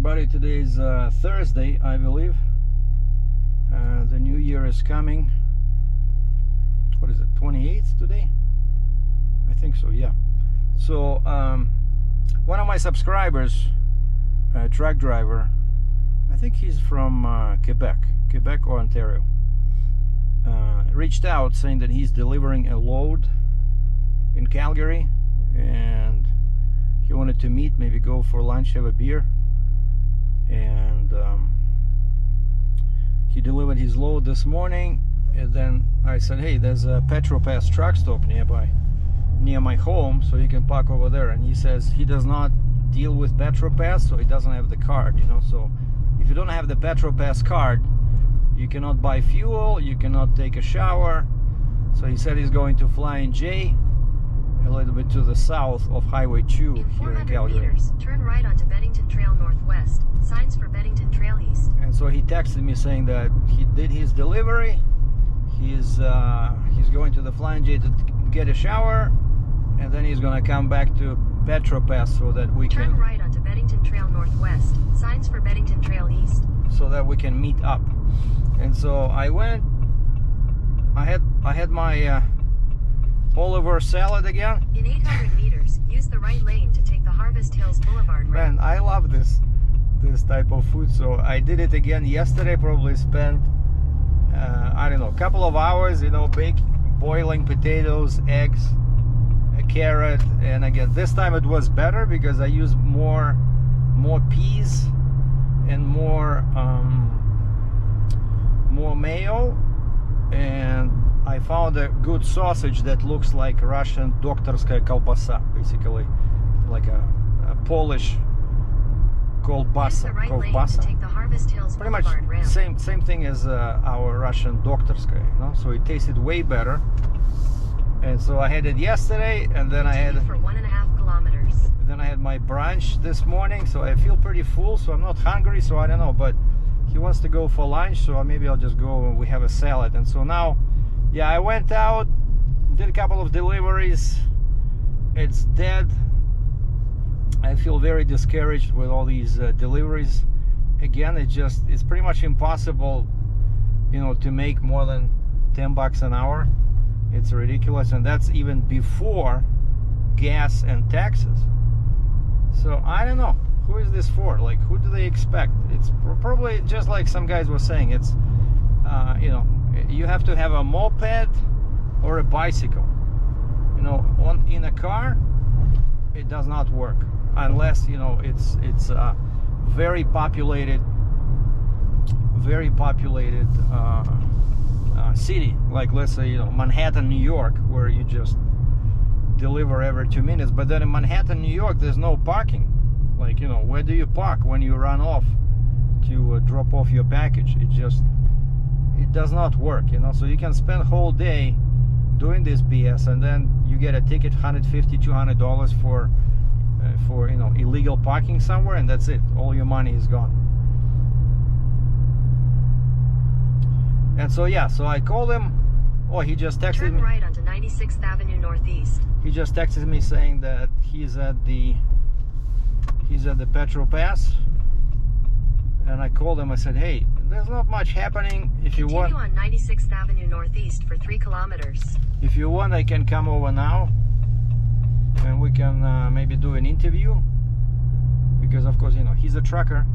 everybody. Today is Thursday, I believe. The new year is coming. What is it, 28th today? I think so, yeah. So one of my subscribers, a truck driver, I think he's from Quebec or Ontario, reached out saying that he's delivering a load in Calgary and he wanted to meet, maybe go for lunch, have a beer. And he delivered his load this morning, and then I said, hey, there's a Petro Pass truck stop near my home, so you can park over there. And he says he does not deal with Petro Pass, so he doesn't have the card, you know. So if you don't have the Petro Pass card, you cannot buy fuel, you cannot take a shower. So he said he's going to Flying J, a little bit to the south of Highway 2 here in Calgary. Meters, turn right onto Beddington Trail Northwest. Signs for Beddington Trail East. And so he texted me saying that he did his delivery. He's going to the Flying J to get a shower, and then he's going to come back to Petro Pass so that we can turn right onto Beddington Trail Northwest. Signs for Beddington Trail East. So that we can meet up. And so I went. I had my Oliver salad again. In 800 meters, use the right lane to take the Harvest Hills Boulevard route. Man, I love this type of food. So I did it again yesterday. Probably spent I don't know, a couple of hours, you know, boiling potatoes, eggs, a carrot, and again this time it was better because I used more peas and more mayo, and I found a good sausage that looks like Russian doktorskaya kolbasa, basically like a Polish kolbasa. Pretty much same thing as our Russian doktorskaya, you know? So it tasted way better. And so I had it yesterday, and then I had for 1.5 kilometers. Then I had my brunch this morning, so I feel pretty full. So I'm not hungry, so I don't know. But he wants to go for lunch, so maybe I'll just go and we have a salad. And so now, yeah, I went out, did a couple of deliveries. It's dead. I feel very discouraged with all these deliveries. Again, it's pretty much impossible, you know, to make more than $10 an hour. It's ridiculous, and that's even before gas and taxes. So I don't know, who is this for? Like, who do they expect? It's probably just like some guys were saying. It's you know, you have to have a moped or a bicycle. You know, in a car, it does not work unless, you know, it's very populated city, like let's say, you know, Manhattan, New York, where you just deliver every 2 minutes. But then in Manhattan, New York, there's no parking. Like, you know, where do you park when you run off to drop off your package? It does not work, you know. So you can spend a whole day doing this BS, and then you get a ticket, $150–200 for you know, illegal parking somewhere, and that's it. All your money is gone. And so yeah, so I called him. Oh, he just texted me. Turn right onto 96th Avenue Northeast. He just texted me saying that he's at the Petro Pass. And I called him. I said, hey, there's not much happening. If you want, continue on 96th Avenue Northeast for 3 kilometers. If you want, I can come over now, and we can maybe do an interview, because of course, you know, he's a trucker.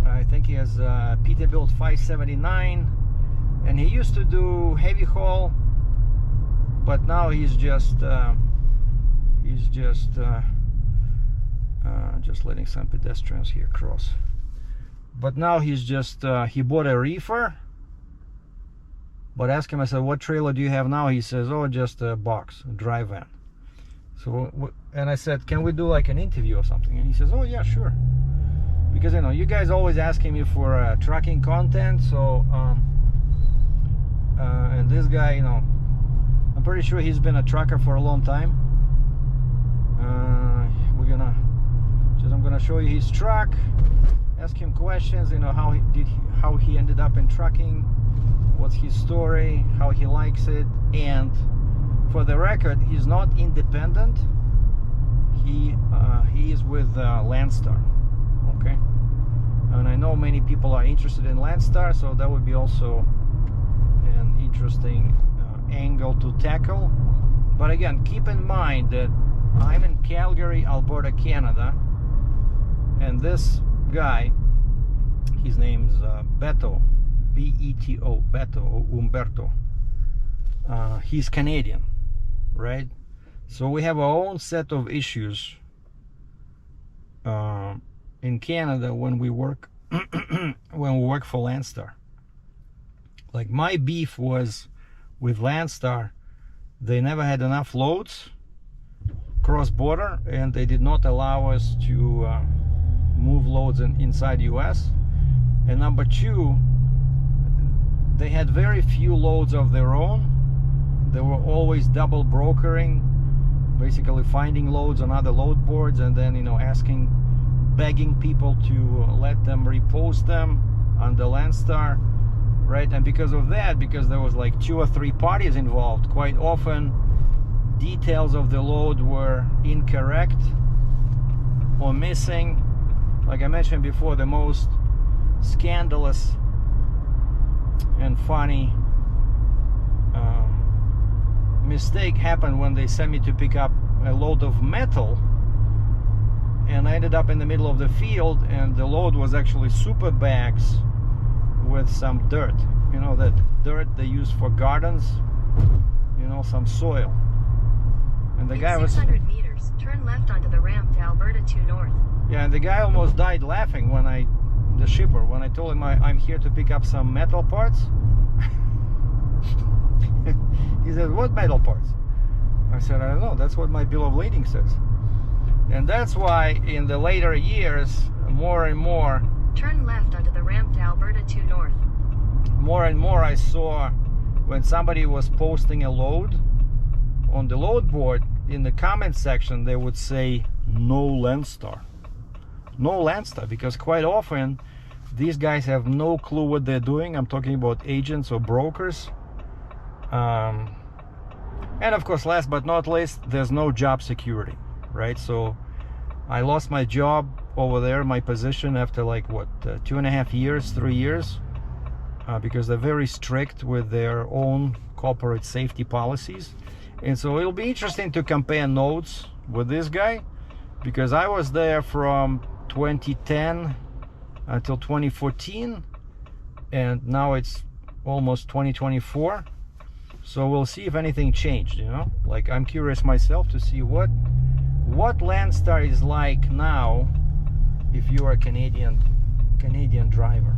I think he has Peterbilt 579, and he used to do heavy haul, but now he's just letting some pedestrians here cross. But now he's just he bought a reefer. But ask him, I said, what trailer do you have now? He says, oh, just a box, a dry van. So, and I said, can we do like an interview or something? And he says, oh yeah, sure. Because, you know, you guys always asking me for trucking content. So and this guy, you know, I'm pretty sure he's been a trucker for a long time. I'm gonna show you his truck, ask him questions, you know, how he ended up in trucking, what's his story, how he likes it. And for the record, he's not independent. He is with Landstar. okay? And I know many people are interested in Landstar, so that would be also an interesting angle to tackle. But again, keep in mind that I'm in Calgary, Alberta, Canada, and this guy, his name's Beto, B-E-T-O, Beto, Umberto. He's Canadian, right? So we have our own set of issues in Canada when we work for Landstar. Like, my beef was with Landstar. They never had enough loads cross border, and they did not allow us to move loads inside US. And number two, they had very few loads of their own. They were always double brokering, basically finding loads on other load boards, and then, you know, begging people to let them repost them on the Landstar, right? And because of that, because there was like 2 or 3 parties involved, quite often details of the load were incorrect or missing. Like I mentioned before, the most scandalous and funny mistake happened when they sent me to pick up a load of metal, and I ended up in the middle of the field, and the load was actually super bags with some dirt, you know, that dirt they use for gardens, you know, some soil. And the guy was 600 meters, turn left onto the ramp to Alberta 2 North. Yeah, and the guy almost died laughing when the shipper, when I told him I'm here to pick up some metal parts. He said, what metal parts? I said, I don't know, that's what my bill of lading says. And that's why in the later years, more and more, turn left onto the ramp to Alberta 2 North. More and more I saw when somebody was posting a load on the load board, in the comment section they would say no Landstar. No Landstar, because quite often these guys have no clue what they're doing. I'm talking about agents or brokers. And of course, last but not least, there's no job security, right? So I lost my job over there, my position, after like what, 2.5 years, 3 years, because they're very strict with their own corporate safety policies. And so it'll be interesting to compare notes with this guy, because I was there from 2010 until 2014, and now it's almost 2024. So we'll see if anything changed, you know. Like, I'm curious myself to see what Landstar is like now if you're a Canadian driver.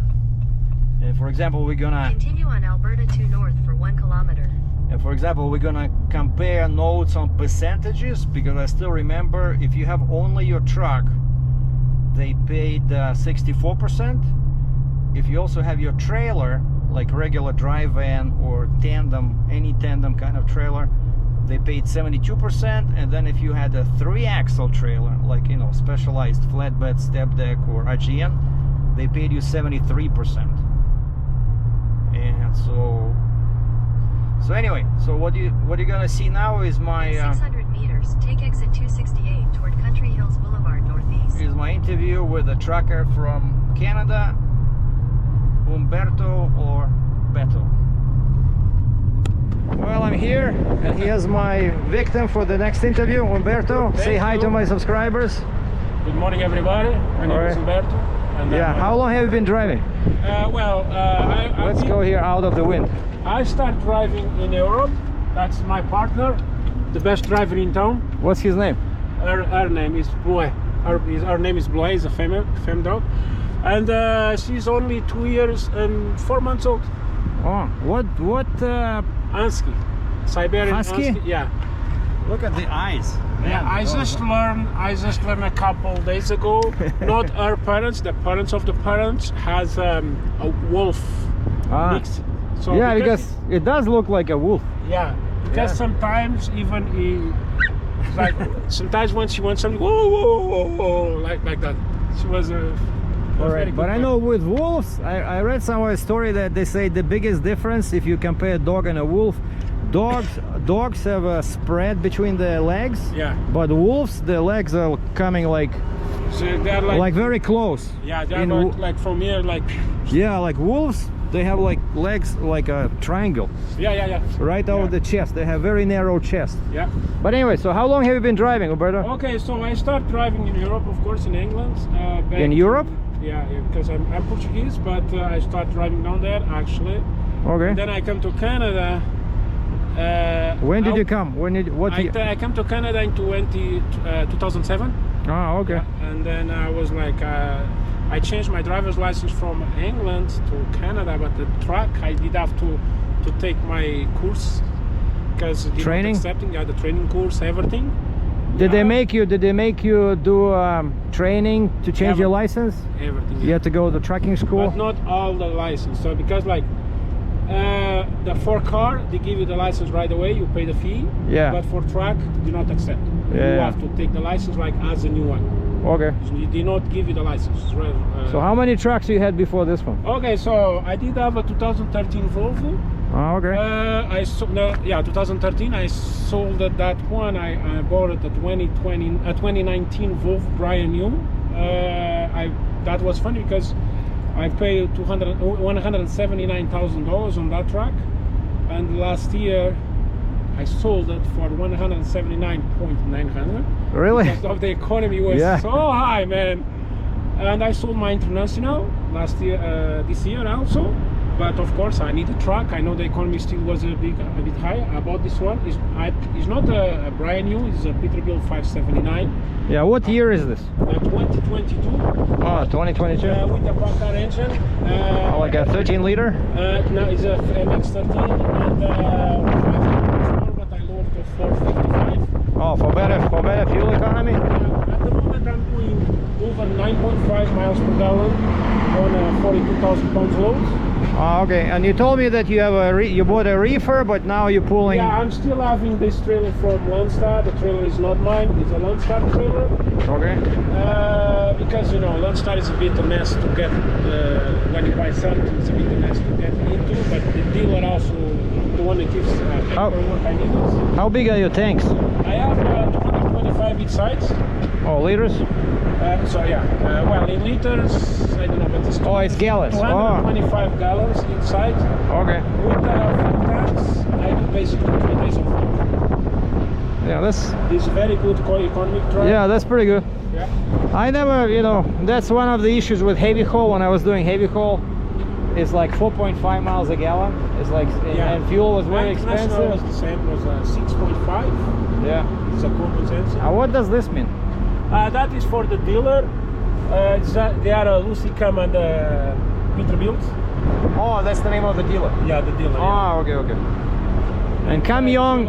And for example, we're gonna continue on Alberta 2 North for 1 kilometer. And for example, we're gonna compare notes on percentages, because I still remember if you have only your truck, they paid 64%. If you also have your trailer, like regular dry van or tandem, any tandem kind of trailer, they paid 72%. And then if you had a 3-axle trailer, like, you know, specialized flatbed, step deck, or AGN, they paid you 73%. And so anyway, so what you're gonna see now is my 600 meters, take exit 268 toward Country Hills Boulevard Northeast. Is my interview with a trucker from Canada, Umberto or Beto. Well, I'm here, and here's my victim for the next interview, Umberto. Say hi to my subscribers. Good morning, everybody. My name is Umberto. And yeah, how long have you been driving? Let's go here out of the wind. I started driving in Europe. That's my partner, the best driver in town. What's his name? Her name is Bloy. Her name is Bloy, is a femme dog. And she's only 2 years and 4 months old. Oh, what? Husky. Siberian Husky? Yeah. Look at the eyes. Yeah, I just learned a couple days ago. Not our parents, the parents of the parents has a wolf mix. So yeah, because it does look like a wolf. Yeah, because sometimes even like sometimes when she wants something, whoa, whoa, whoa, whoa, like that. She was a Alright, but I know with wolves, I read somewhere a story that they say the biggest difference if you compare a dog and a wolf, dogs have a spread between their legs, yeah, but wolves, their legs are coming like So they're like very close. yeah, they're in like from here, like yeah, like wolves. They have like legs like a triangle yeah. right over the chest. They have very narrow chest. Yeah. But anyway, so how long have you been driving, Roberto? Okay, so I start driving in Europe, of course, in England. Back In Europe? Yeah, because I'm Portuguese, but I start driving down there actually. Okay. And then I come to Canada. When did you come? When did what year? I come to Canada in 2007. Oh, okay. Yeah, and then I was like, I changed my driver's license from England to Canada, but the truck I did have to take my course because Training? accepting the training course, everything. Did they make you? Did they make you do training to change your license? Everything. You had to go to trucking school. But not all the license. So because like the for car, they give you the license right away. You pay the fee. Yeah. But for truck, do not accept. You Yeah. have to take the license like as a new one. Okay. So they did not give you the license. So how many trucks you had before this one? Okay, so I did have a 2013 Volvo. Oh, okay. 2013. I sold that one. I bought it a 2019 Volvo brand new. That was funny because I paid $179,000 on that truck, and last year I sold it for 179,900. Really? Because of the economy was so high, man. And I sold my International last year, this year also. But of course, I need a truck. I know the economy still was a bit high. I bought this one. It's not a brand new. It's a Peterbilt 579. Yeah. What year is this? 2022. Oh, 2022. With the Packard engine. Like a 13 liter? No, it's a MX-13 and 500 but I lowered to 455. Oh, for better fuel economy. At the moment, I'm doing over 9.5 miles per gallon on a 42,000 pounds load. Oh, okay. And you told me that you have you bought a reefer, but now you're pulling. Yeah, I'm still having this trailer from Landstar. The trailer is not mine. It's a Landstar trailer. Okay. Because you know, Landstar is a bit a mess to get. When you buy something, it's a bit a mess to get into. But the dealer also, the one that gives paperwork I need. How big are your tanks? I have 225 each sides. Oh, liters? So yeah, well in liters, I don't know, but it's Oh, it's gallons. 225 gallons inside. Okay. With full tanks, I do basically 3 days of work. Yeah, that's. It's very good economic truck. Yeah, that's pretty good. Yeah. I never, that's one of the issues with heavy haul. When I was doing heavy haul, it's like 4.5 miles a gallon. It's like, and fuel was very expensive. Was the same. It was 6.5. Yeah. It's a common sense. What does this mean? That is for the dealer. They are Lucicam and Peterbilt. Oh, that's the name of the dealer. Yeah, the dealer. Oh, okay. And Camion.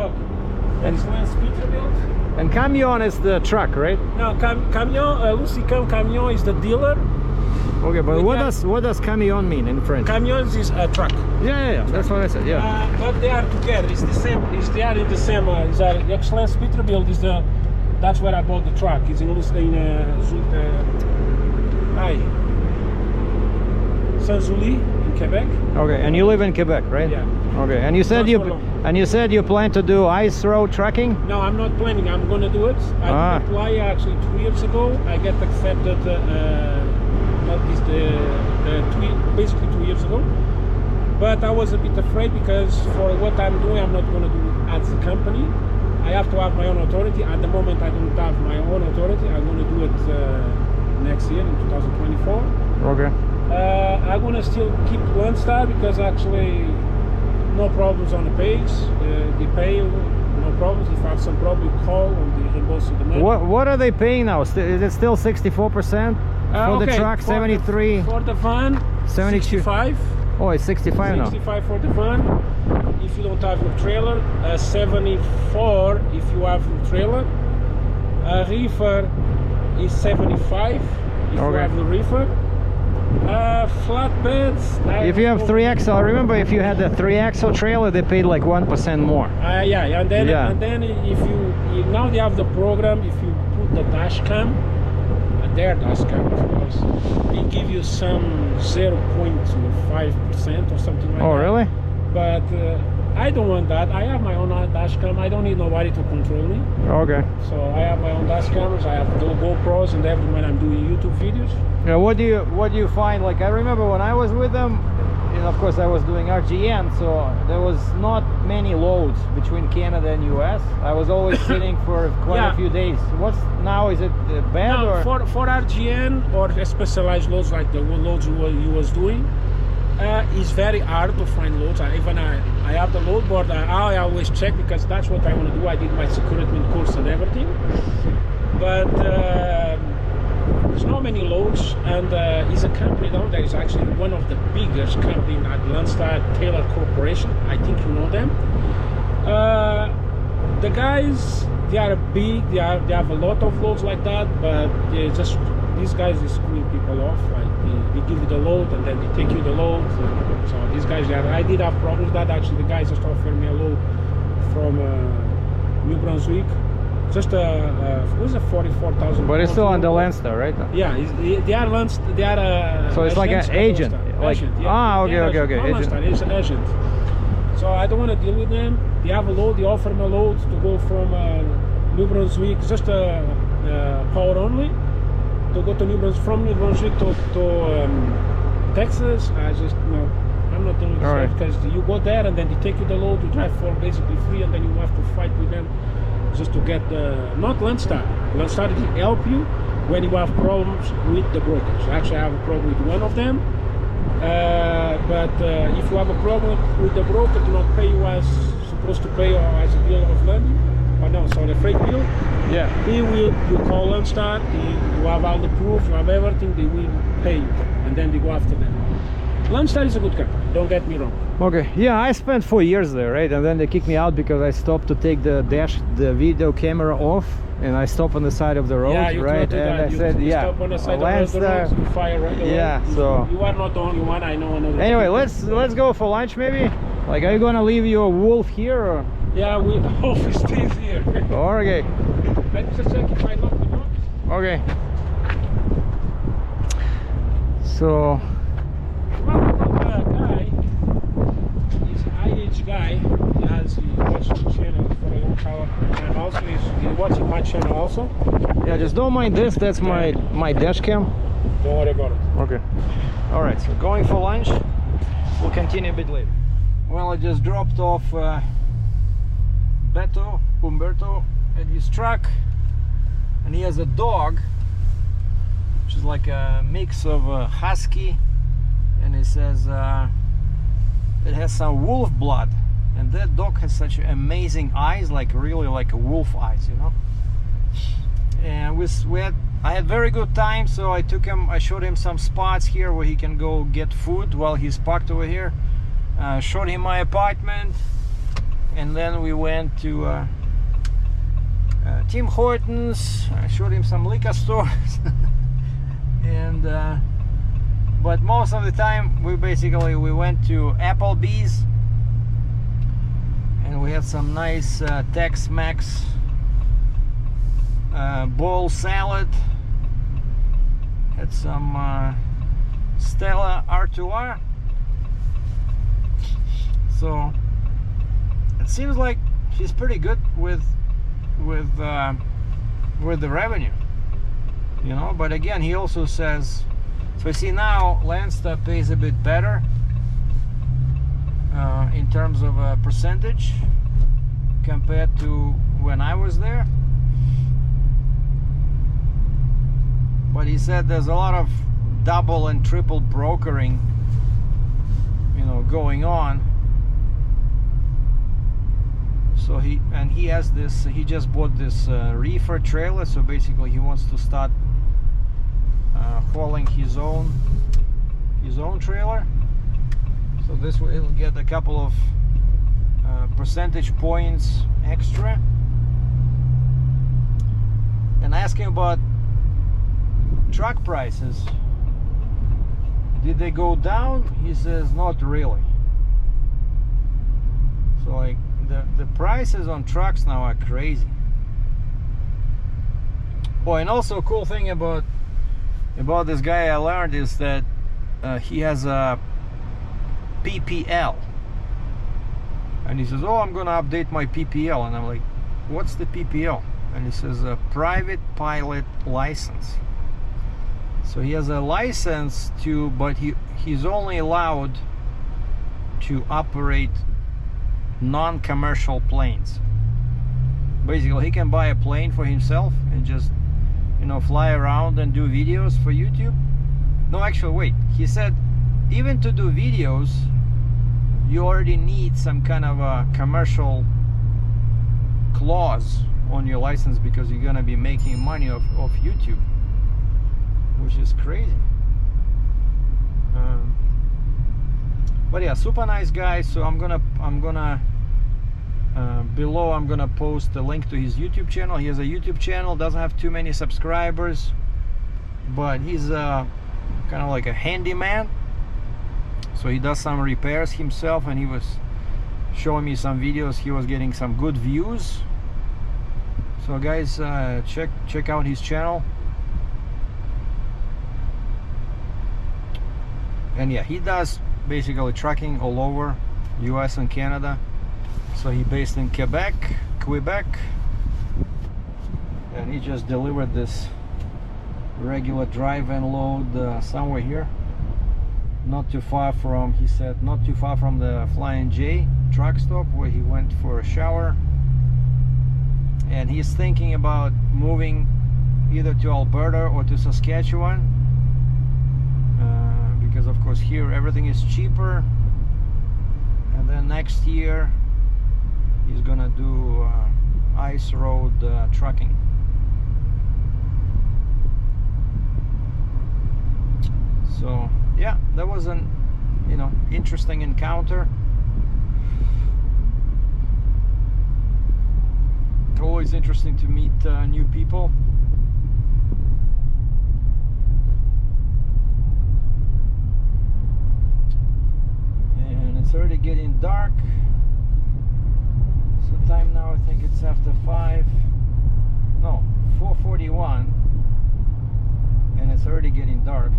Excellence Peterbilt. And Camion is the truck, right? No, Camion. Lucicam Camion is the dealer. Okay, but what does Camion mean in French? Camion is a truck. Yeah. That's what I said. Yeah. But they are together. It's the same. They are in the same. The Excellence Peterbilt is the. That's where I bought the truck. It's in Saint-Julie in Quebec. Okay, and you live in Quebec, right? Yeah. Okay, and you said you plan to do ice road trucking? No, I'm not planning. I'm gonna do it. I did apply actually 2 years ago. I get accepted. Basically 2 years ago. But I was a bit afraid because for what I'm doing, I'm not gonna do it as a company. I have to have my own authority. At the moment, I don't have my own authority. I'm going to do it next year in 2024. Okay. I'm going to still keep Landstar because actually no problems on the page. They pay, no problems. If I have some problem, you call and they reimburse you the money. What are they paying now? Is it still 64% for the truck? 73? For the van, 72. 65. Oh, it's 65 now. 65 for the van. If you don't have your trailer, 74 if you have your trailer. Reefer is 75 if you have the reefer. Flatbeds. If you have 3-axle, remember if you had the 3-axle trailer, they paid like 1% more. Yeah, and then if you now they have the program. If you put the dash cam, their dash cam, of course, they give you some 0.5% or something like that. Oh, really? But I don't want that. I have my own dash cam. I don't need nobody to control me. Okay. So I have my own dash cameras. I have the GoPros and everything when I'm doing YouTube videos. Yeah, what do you find? Like, I remember when I was with them, and of course I was doing RGN, so there was not many loads between Canada and US. I was always sitting for quite a few days. What's now? Is it bad? No, or? for RGN or specialized loads like the loads you was doing, it's very hard to find loads. I have the load board. I always check because that's what I want to do. I did my security course and everything, but there's not many loads, and it's a company down there. It's actually one of the biggest companies at Landstar Taylor Corporation. I think you know them. The guys, they are big. They have a lot of loads like that, but these guys are screwing people off. Like they give you the load and then they take you the load. So these guys, I did have problems with that. Actually, the guys just offered me a load from New Brunswick. Just it was a 44,000. But it's still on the Landstar, right? Yeah, they are Landstar. They are. So it's like an agent. Like, agent, yeah. Okay. Landstar is an agent. So I don't want to deal with them. They have a load. They offer me a load to go from New Brunswick, just power only, to go to New Brunswick, from New Brunswick to Texas. I'm not doing it because you go there and then they take you the load. You drive for basically free, and then you have to fight with them just to get not Landstar. Landstar will help you when you have problems with the brokers. Actually, I have a problem with one of them. But if you have a problem with the broker, do not pay you as supposed to pay or as a bill of lading, or no, sorry, the freight bill. Yeah. You call Landstar, you have all the proof, you have everything, they will pay you, and then they go after them. Landstar is a good company, don't get me wrong. Okay, yeah, I spent 4 years there, right? And then they kicked me out because I stopped to take the video camera off, and I stopped on the side of the road, yeah, you right? do And that. I said, you yeah, stop on the side Landstar, of the road, you fire right away. yeah, so you are not the only one, I know another. Anyway, let's go for lunch maybe. Like, are you gonna leave your wolf here or? Yeah, we hope he stays here. Okay. Let's just check if I lock the door. Okay. So. Well, the guy, he's an IH guy. He watched the channel for a long time, and also he's watching my channel also. Yeah, just don't mind this. That's my dash cam. Don't worry about it. Okay. All right. So going for lunch. We'll continue a bit later. Well, I just dropped off Umberto at his truck, and he has a dog, which is like a mix of a husky, and he says it has some wolf blood, and that dog has such amazing eyes, like really like a wolf eyes, you know. And I had very good time, so I showed him some spots here where he can go get food while he's parked over here. Showed him my apartment, and then we went to Tim Hortons. I showed him some liquor stores, and but most of the time we went to Applebee's, and we had some nice Tex-Mex bowl salad. Had some Stella Artois. So it seems like she's pretty good with the revenue, you know. But again, he also says, so you see now Landstar pays a bit better in terms of a percentage compared to when I was there. But he said there's a lot of double and triple brokering, you know, going on. So he has this, he just bought this reefer trailer, so basically he wants to start hauling his own trailer. So this way he'll get a couple of percentage points extra. And asking about truck prices, did they go down? He says not really. So like the prices on trucks now are crazy. Boy, and also a cool thing about this guy I learned is that he has a PPL, And he says, oh, I'm gonna update my PPL. And I'm like, what's the PPL? And he says, a private pilot license. So he has a license to, but he's only allowed to operate non-commercial planes. Basically, he can buy a plane for himself and just, you know, fly around and do videos for YouTube. No, actually, wait. He said, even to do videos, you already need some kind of a commercial clause on your license because you're gonna be making money off YouTube, which is crazy. But yeah, super nice guy. So I'm gonna below I'm gonna post a link to his YouTube channel. He has a YouTube channel, doesn't have too many subscribers, but he's kind of like a handyman. So he does some repairs himself, and he was showing me some videos. He was getting some good views. So guys, check out his channel. And yeah, he does basically trucking all over US and Canada. So he based in Quebec, and he just delivered this regular drive and load somewhere here, not too far from, he said, not too far from the Flying J truck stop where he went for a shower. And he's thinking about moving either to Alberta or to Saskatchewan, because of course here everything is cheaper. And then next year he's gonna do ice road trucking. So yeah, that was an, you know, interesting encounter. Always interesting to meet new people. And it's already getting dark. So time now, I think it's after 4:41, and it's already getting dark.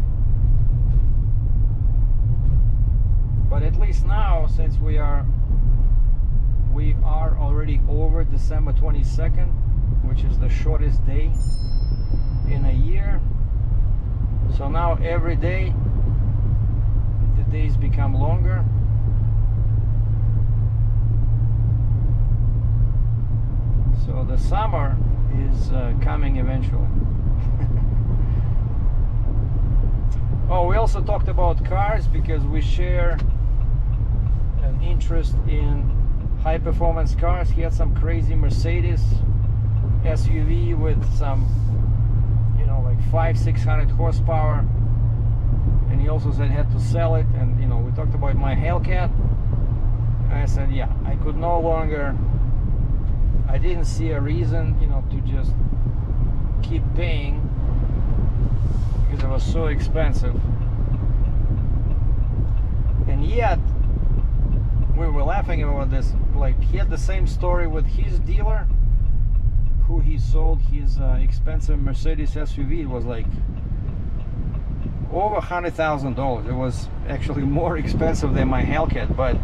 But at least now, since we are already over December 22nd, which is the shortest day in a year. So now every day the days become longer. So the summer is coming eventually. Oh, we also talked about cars because we share an interest in high performance cars. He had some crazy Mercedes SUV with some, you know, like 500-600 horsepower, and he also said he had to sell it. And you know, we talked about my Hellcat, and I said, yeah, I could no longer, I didn't see a reason, you know, to just keep paying because it was so expensive. And yet we were laughing about this, like he had the same story with his dealer who he sold his expensive Mercedes SUV. It was like over $100,000. It was actually more expensive than my Hellcat, but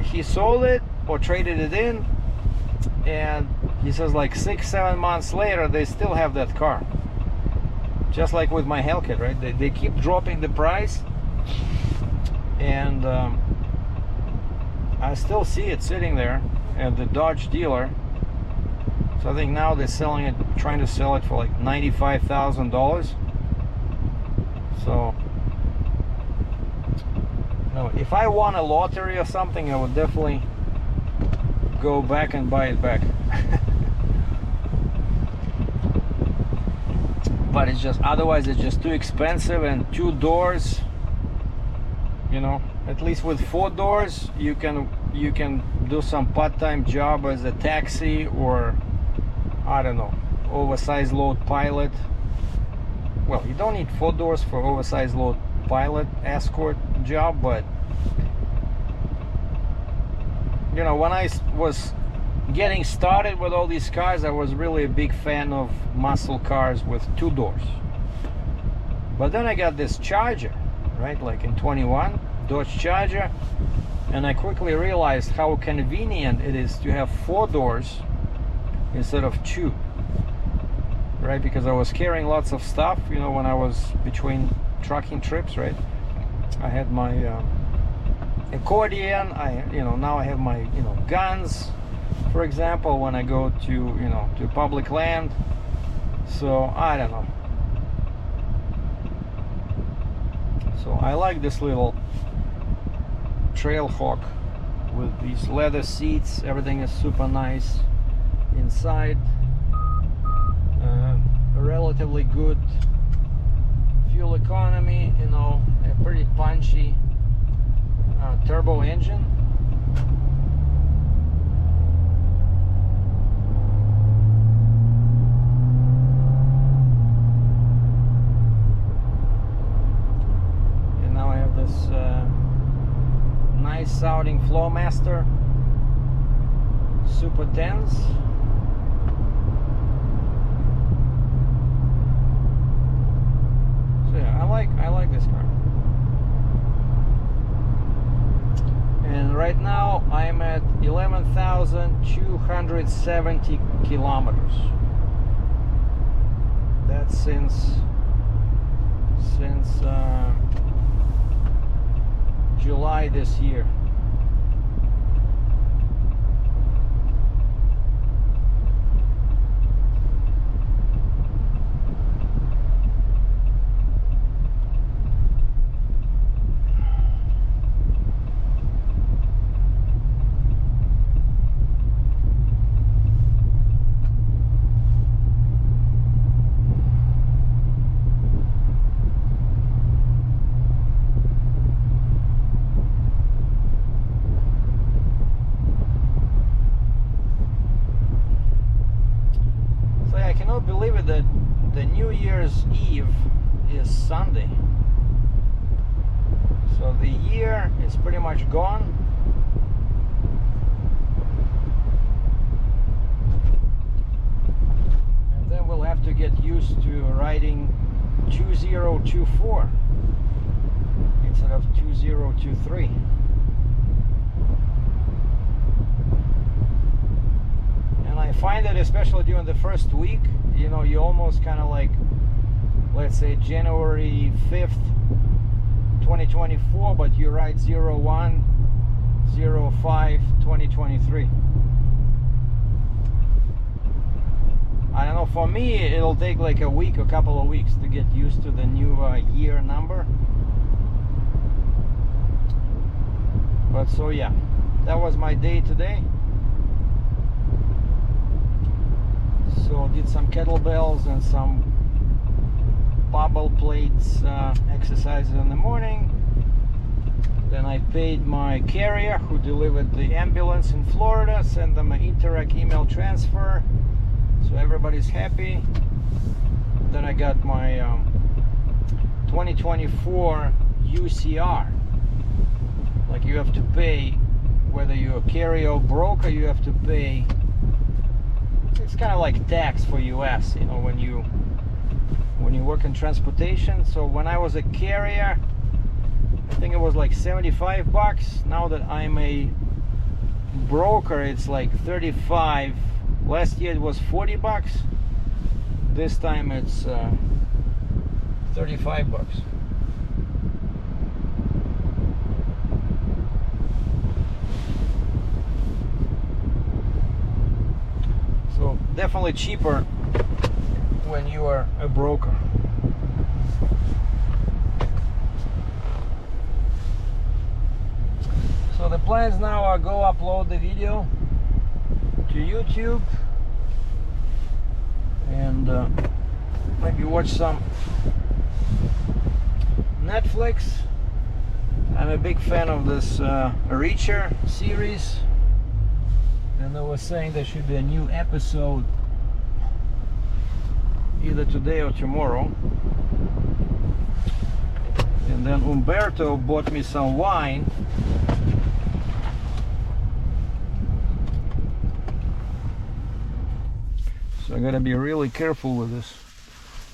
he sold it or traded it in, and he says like 6-7 months later they still have that car, just like with my Hellcat, right? They keep dropping the price, and I still see it sitting there at the Dodge dealer. So I think now they're selling it, trying to sell it for like $95,000. So, no, if I won a lottery or something, I would definitely go back and buy it back. But it's just, otherwise it's just too expensive, and 2 doors, you know. At least with 4 doors, you can do some part-time job as a taxi, or I don't know, oversized load pilot. Well, you don't need 4 doors for oversized load pilot escort job, but you know, when I was getting started with all these cars, I was really a big fan of muscle cars with 2 doors. But then I got this Charger, right, like in 21, Dodge Charger, And I quickly realized how convenient it is to have 4 doors instead of 2, right? Because I was carrying lots of stuff, you know, when I was between trucking trips, right? I had my accordion, now I have my, guns, for example, when I go to public land. So I don't know. So I like this little Trailhawk with these leather seats. Everything is super nice inside. A relatively good fuel economy, a pretty punchy turbo engine. And now I have this nice sounding Flowmaster Super 10s. So yeah, I like this car. And right now I'm at 11,270 kilometers. That's since July this year. Believe it that the New Year's Eve is Sunday, so the year is pretty much gone. And then we'll have to get used to riding 2024 instead of 2023. And I find that especially during the first week, you almost kind of like, let's say January 5th, 2024, but you ride 01/05/2023. I don't know, for me it'll take like a week, a couple of weeks to get used to the new year number. But so yeah, that was my day today. So did some kettlebells and some bobble plates exercises in the morning. Then I paid my carrier who delivered the ambulance in Florida, sent them an Interac email transfer, so everybody's happy. Then I got my 2024 UCR. Like, you have to pay, whether you're a carrier or broker, you have to pay. It's kind of like tax for US, when you work in transportation. So when I was a carrier, I think it was like $75. Now that I'm a broker, it's like 35. Last year it was $40. This time it's $35. So definitely cheaper when you are a broker. So the plans now are go upload the video to YouTube and maybe watch some Netflix. I'm a big fan of this Reacher series, and they were saying there should be a new episode either today or tomorrow. And then Umberto bought me some wine. So I gotta be really careful with this.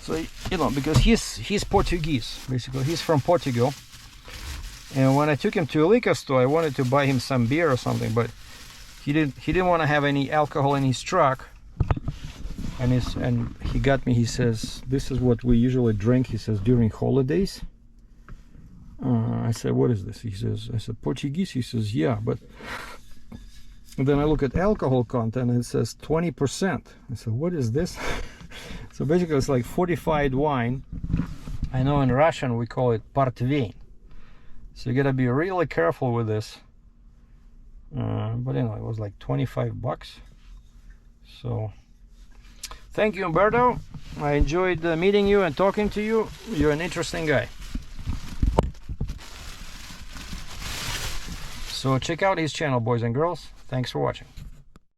So, because he's Portuguese, basically. He's from Portugal. And when I took him to a liquor store, I wanted to buy him some beer or something, but he didn't want to have any alcohol in his truck. And he got me, he says, this is what we usually drink, he says, during holidays. I said, what is this? He says, I said, Portuguese? He says, yeah, but and then I look at alcohol content and it says 20%. I said, what is this? So basically it's like fortified wine. I know in Russian we call it partvein. So you gotta be really careful with this. But anyway, it was like 25 bucks. So thank you, Umberto. I enjoyed meeting you and talking to you. You're an interesting guy. So check out his channel, boys and girls. Thanks for watching.